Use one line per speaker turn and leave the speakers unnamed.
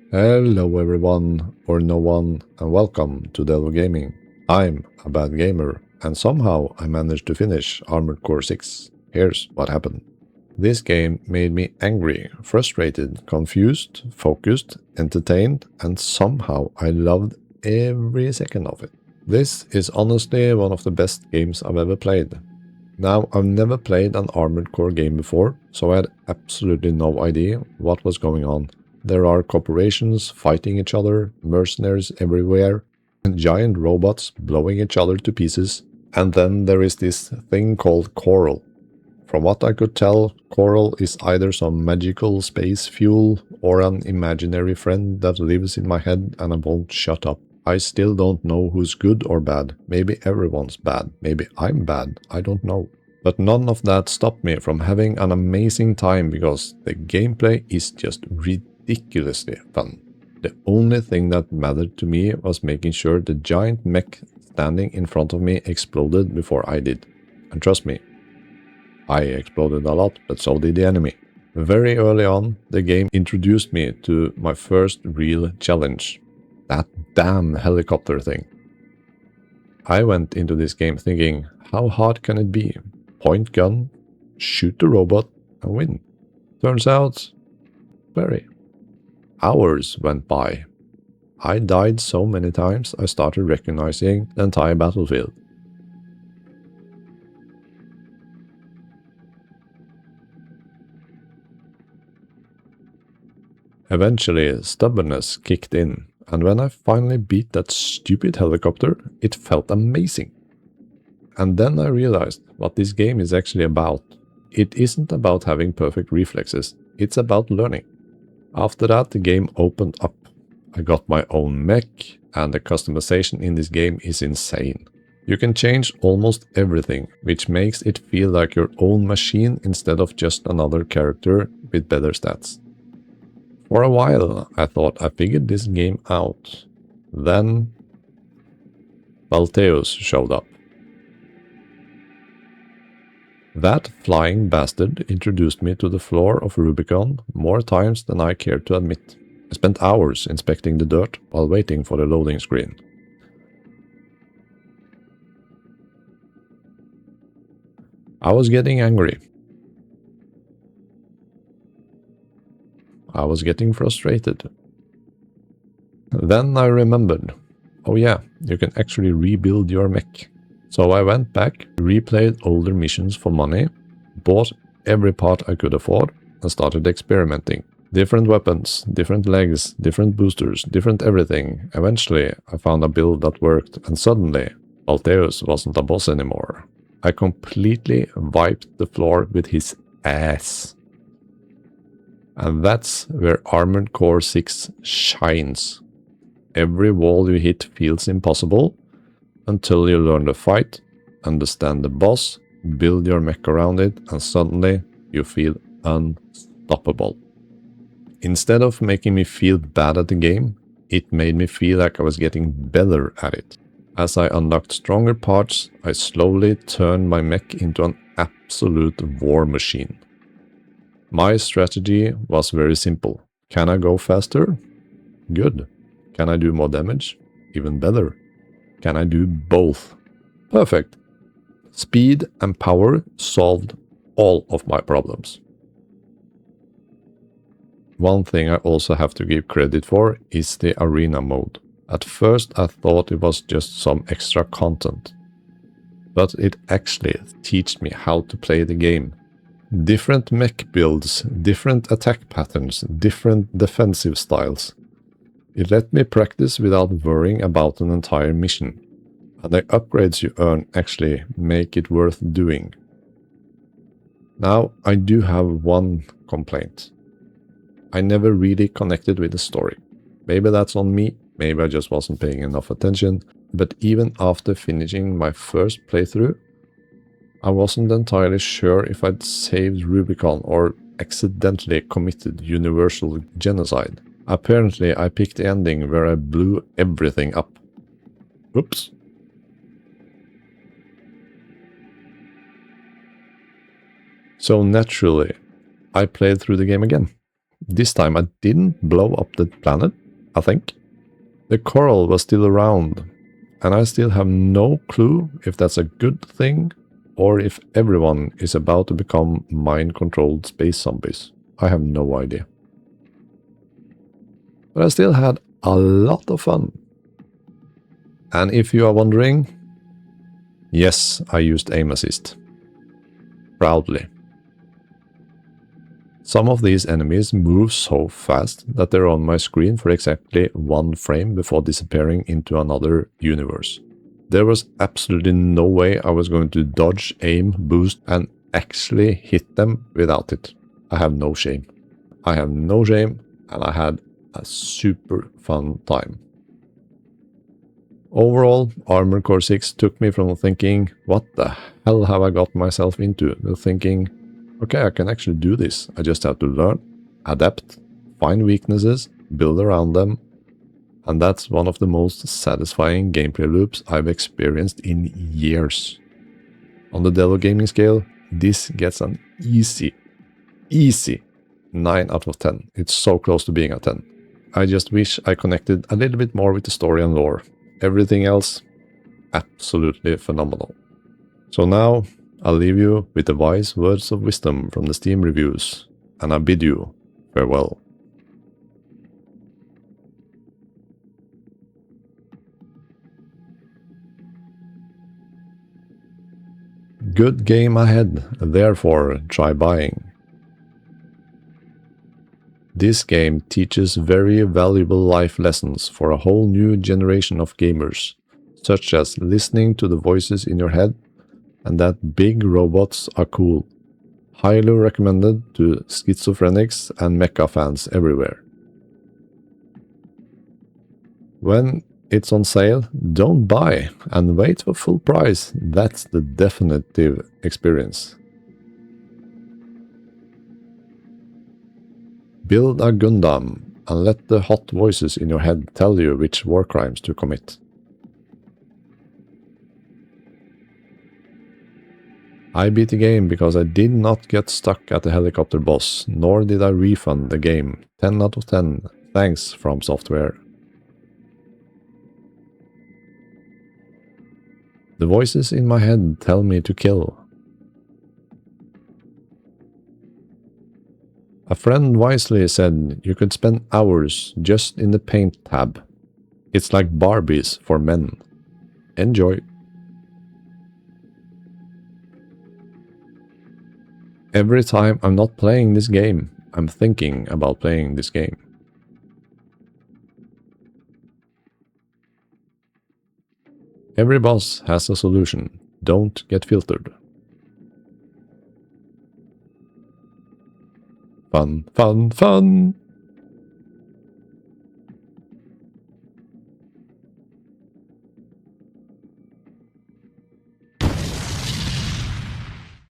Hello everyone, or no one, and welcome to Delvo Gaming. I'm a bad gamer, and somehow I managed to finish Armored Core 6. Here's what happened. This game made me angry, frustrated, confused, focused, entertained, and somehow I loved every second of it. This is honestly one of the best games I've ever played. Now, I've never played an Armored Core game before, so I had absolutely no idea what was going on. There are corporations fighting each other, mercenaries everywhere, and giant robots blowing each other to pieces. And then there is this thing called Coral. From what I could tell, Coral is either some magical space fuel or an imaginary friend that lives in my head and I won't shut up. I still don't know who's good or bad. Maybe everyone's bad. Maybe I'm bad. I don't know. But none of that stopped me from having an amazing time because the gameplay is just ridiculously fun. The only thing that mattered to me was making sure the giant mech standing in front of me exploded before I did. And trust me, I exploded a lot, but so did the enemy. Very early on, the game introduced me to my first real challenge. That damn helicopter thing. I went into this game thinking, how hard can it be? Point gun, shoot the robot, and win. Turns out, very. Hours went by. I died so many times I started recognizing the entire battlefield. Eventually, stubbornness kicked in, and when I finally beat that stupid helicopter, it felt amazing. And then I realized what this game is actually about. It isn't about having perfect reflexes, it's about learning. After that, the game opened up. I got my own mech, and the customization in this game is insane. You can change almost everything, which makes it feel like your own machine instead of just another character with better stats. For a while, I thought I figured this game out. Then, Valteus showed up. That flying bastard introduced me to the floor of Rubicon more times than I care to admit. I spent hours inspecting the dirt while waiting for the loading screen. I was getting angry. I was getting frustrated. Then I remembered, oh yeah, you can actually rebuild your mech. So I went back, replayed older missions for money, bought every part I could afford, and started experimenting. Different weapons, different legs, different boosters, different everything. Eventually, I found a build that worked, and suddenly, Alteus wasn't a boss anymore. I completely wiped the floor with his ass. And that's where Armored Core 6 shines. Every wall you hit feels impossible, until you learn the fight, understand the boss, build your mech around it, and suddenly you feel unstoppable. Instead of making me feel bad at the game, it made me feel like I was getting better at it. As I unlocked stronger parts, I slowly turned my mech into an absolute war machine. My strategy was very simple. Can I go faster? Good. Can I do more damage? Even better. Can I do both? Perfect. Speed and power solved all of my problems. One thing I also have to give credit for is the arena mode. At first I thought it was just some extra content, but it actually taught me how to play the game. Different mech builds, different attack patterns, different defensive styles. It let me practice without worrying about an entire mission. And the upgrades you earn actually make it worth doing. Now, I do have one complaint. I never really connected with the story. Maybe that's on me, maybe I just wasn't paying enough attention, but even after finishing my first playthrough, I wasn't entirely sure if I'd saved Rubicon or accidentally committed universal genocide. Apparently, I picked the ending where I blew everything up. Oops. So naturally, I played through the game again. This time I didn't blow up the planet, I think. The coral was still around, and I still have no clue if that's a good thing or if everyone is about to become mind-controlled space zombies. I have no idea. But I still had a lot of fun. And if you are wondering, yes, I used aim assist. Proudly. Some of these enemies move so fast that they're on my screen for exactly 1 frame before disappearing into another universe. There was absolutely no way I was going to dodge, aim, boost, and actually hit them without it. I have no shame. I have no shame, and I had a super fun time. Overall, Armored Core 6 took me from thinking, what the hell have I got myself into, to thinking, okay, I can actually do this. I just have to learn, adapt, find weaknesses, build around them. And that's one of the most satisfying gameplay loops I've experienced in years. On the Delo gaming scale, this gets an easy 9 out of 10. It's so close to being a 10. I just wish I connected a little bit more with the story and lore. Everything else, absolutely phenomenal. So now, I'll leave you with the wise words of wisdom from the Steam reviews, and I bid you farewell. Good game ahead, therefore try buying. This game teaches very valuable life lessons for a whole new generation of gamers, such as listening to the voices in your head and that big robots are cool. Highly recommended to schizophrenics and mecha fans everywhere. When it's on sale, don't buy and wait for full price. That's the definitive experience. Build a Gundam and let the hot voices in your head tell you which war crimes to commit. I beat the game because I did not get stuck at the helicopter boss, nor did I refund the game. 10 out of 10. Thanks, From Software. The voices in my head tell me to kill. A friend wisely said you could spend hours just in the paint tab. It's like Barbies for men. Enjoy. Every time I'm not playing this game, I'm thinking about playing this game. Every boss has a solution. Don't get filtered. Fun, fun, fun!